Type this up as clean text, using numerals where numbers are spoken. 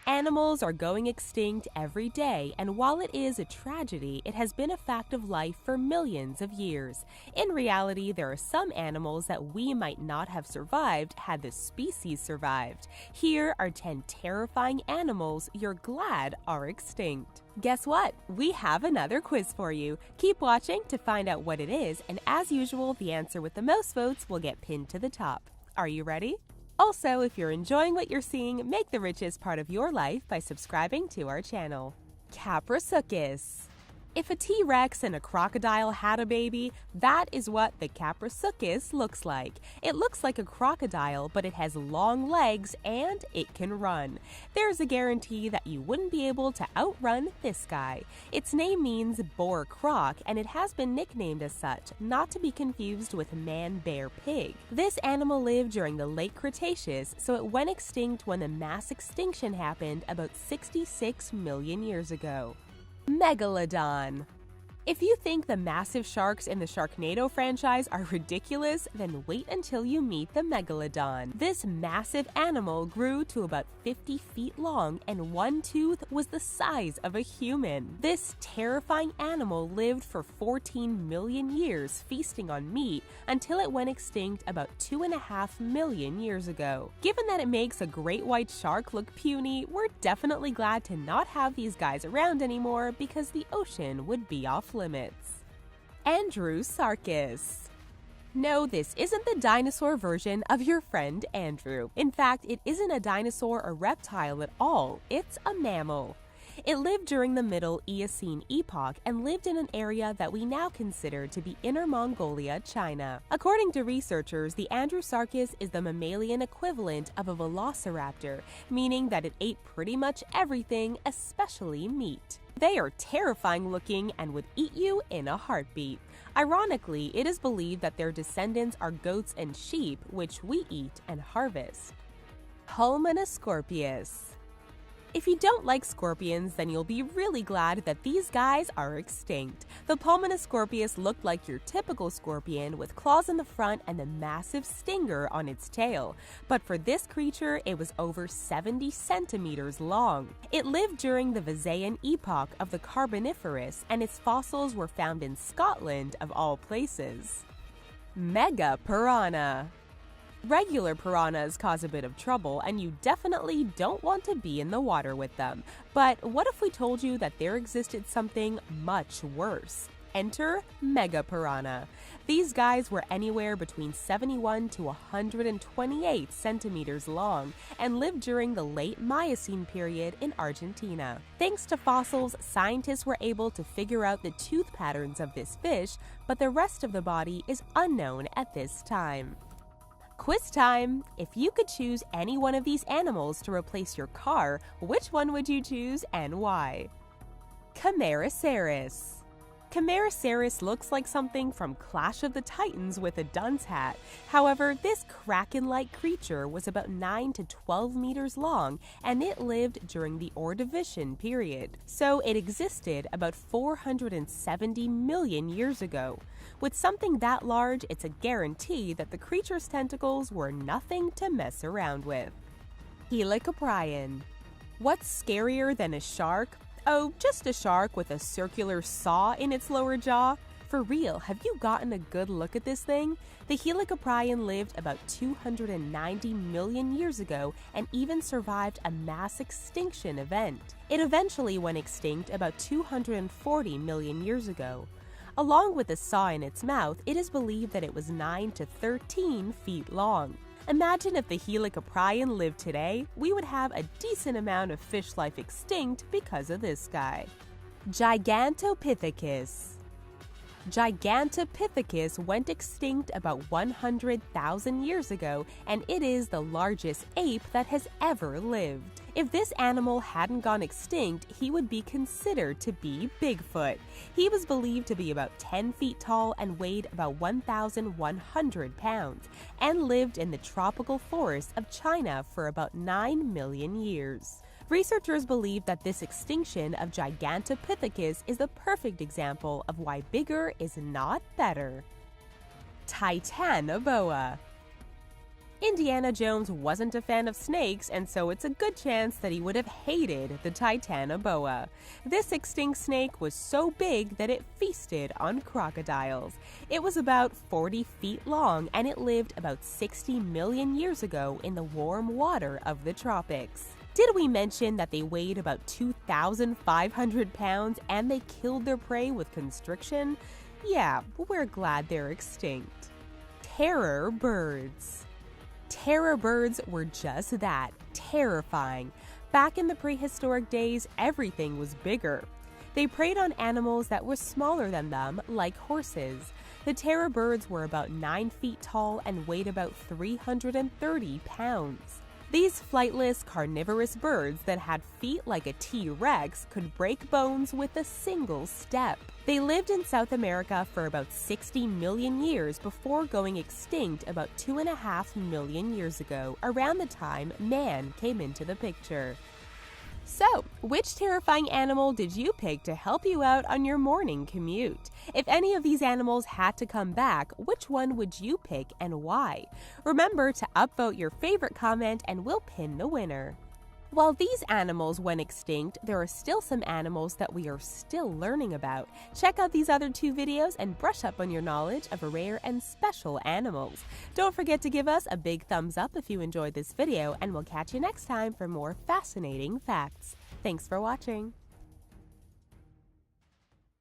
Animals are going extinct every day, and while it is a tragedy, it has been a fact of life for millions of years. In reality, there are some animals that we might not have survived had the species survived. Here are 10 terrifying animals you're glad are extinct. Guess what? We have another quiz for you. Keep watching to find out what it is, and as usual, the answer with the most votes will get pinned to the top. Are you ready? Also, if you're enjoying what you're seeing, make the richest part of your life by subscribing to our channel. Kaprosuchus. If a T-Rex and a crocodile had a baby, that is what the Kaprosuchus looks like. It looks like a crocodile, but it has long legs and it can run. There's a guarantee that you wouldn't be able to outrun this guy. Its name means boar croc, and it has been nicknamed as such, not to be confused with man-bear-pig. This animal lived during the late Cretaceous, so it went extinct when the mass extinction happened about 66 million years ago. Megalodon. If you think the massive sharks in the Sharknado franchise are ridiculous, then wait until you meet the Megalodon. This massive animal grew to about 50 feet long, and one tooth was the size of a human. This terrifying animal lived for 14 million years, feasting on meat, until it went extinct about 2.5 million years ago. Given that it makes a great white shark look puny, we're definitely glad to not have these guys around anymore because the ocean would be off limits. Andrewsarchus. No, this isn't the dinosaur version of your friend Andrew. In fact, it isn't a dinosaur or reptile at all. It's a mammal. It lived during the Middle Eocene epoch and lived in an area that we now consider to be Inner Mongolia, China. According to researchers, the Andrewsarchus is the mammalian equivalent of a velociraptor, meaning that it ate pretty much everything, especially meat. They are terrifying looking and would eat you in a heartbeat. Ironically, it is believed that their descendants are goats and sheep, which we eat and harvest. Pulmonoscorpius. If you don't like scorpions, then you'll be really glad that these guys are extinct. The Pulmonoscorpius looked like your typical scorpion with claws in the front and a massive stinger on its tail. But for this creature, it was over 70 centimeters long. It lived during the Visaean epoch of the Carboniferous, and its fossils were found in Scotland, of all places. Megapiranha. Regular piranhas cause a bit of trouble, and you definitely don't want to be in the water with them. But what if we told you that there existed something much worse? Enter Megapiranha. These guys were anywhere between 71 to 128 centimeters long and lived during the late Miocene period in Argentina. Thanks to fossils, scientists were able to figure out the tooth patterns of this fish, but the rest of the body is unknown at this time. Quiz time! If you could choose any one of these animals to replace your car, which one would you choose and why? Camarasaurus. Camarasaurus looks like something from Clash of the Titans with a dunce hat. However, this kraken-like creature was about 9 to 12 meters long, and it lived during the Ordovician period, so it existed about 470 million years ago. With something that large, it's a guarantee that the creature's tentacles were nothing to mess around with. Helicoprion. What's scarier than a shark? Oh, just a shark with a circular saw in its lower jaw. For real, have you gotten a good look at this thing? The Helicoprion lived about 290 million years ago and even survived a mass extinction event. It eventually went extinct about 240 million years ago. Along with a saw in its mouth, it is believed that it was 9 to 13 feet long. Imagine if the Helicoprion lived today, we would have a decent amount of fish life extinct because of this guy. Gigantopithecus. Gigantopithecus went extinct about 100,000 years ago, and it is the largest ape that has ever lived. If this animal hadn't gone extinct, he would be considered to be Bigfoot. He was believed to be about 10 feet tall and weighed about 1,100 pounds, and lived in the tropical forests of China for about 9 million years. Researchers believe that this extinction of Gigantopithecus is the perfect example of why bigger is not better. Titanoboa. Indiana Jones wasn't a fan of snakes, and so it's a good chance that he would have hated the Titanoboa. This extinct snake was so big that it feasted on crocodiles. It was about 40 feet long, and it lived about 60 million years ago in the warm water of the tropics. Did we mention that they weighed about 2,500 pounds and they killed their prey with constriction? Yeah, we're glad they're extinct. Terror birds. Terror birds were just that, terrifying. Back in the prehistoric days, everything was bigger. They preyed on animals that were smaller than them, like horses. The terror birds were about 9 feet tall and weighed about 330 pounds. These flightless, carnivorous birds that had feet like a T-Rex could break bones with a single step. They lived in South America for about 60 million years before going extinct about 2.5 million years ago, around the time man came into the picture. So, which terrifying animal did you pick to help you out on your morning commute? If any of these animals had to come back, which one would you pick and why? Remember to upvote your favorite comment and we'll pin the winner. While these animals went extinct, there are still some animals that we are still learning about. Check out these other 2 videos and brush up on your knowledge of rare and special animals. Don't forget to give us a big thumbs up if you enjoyed this video, and we'll catch you next time for more fascinating facts. Thanks for watching.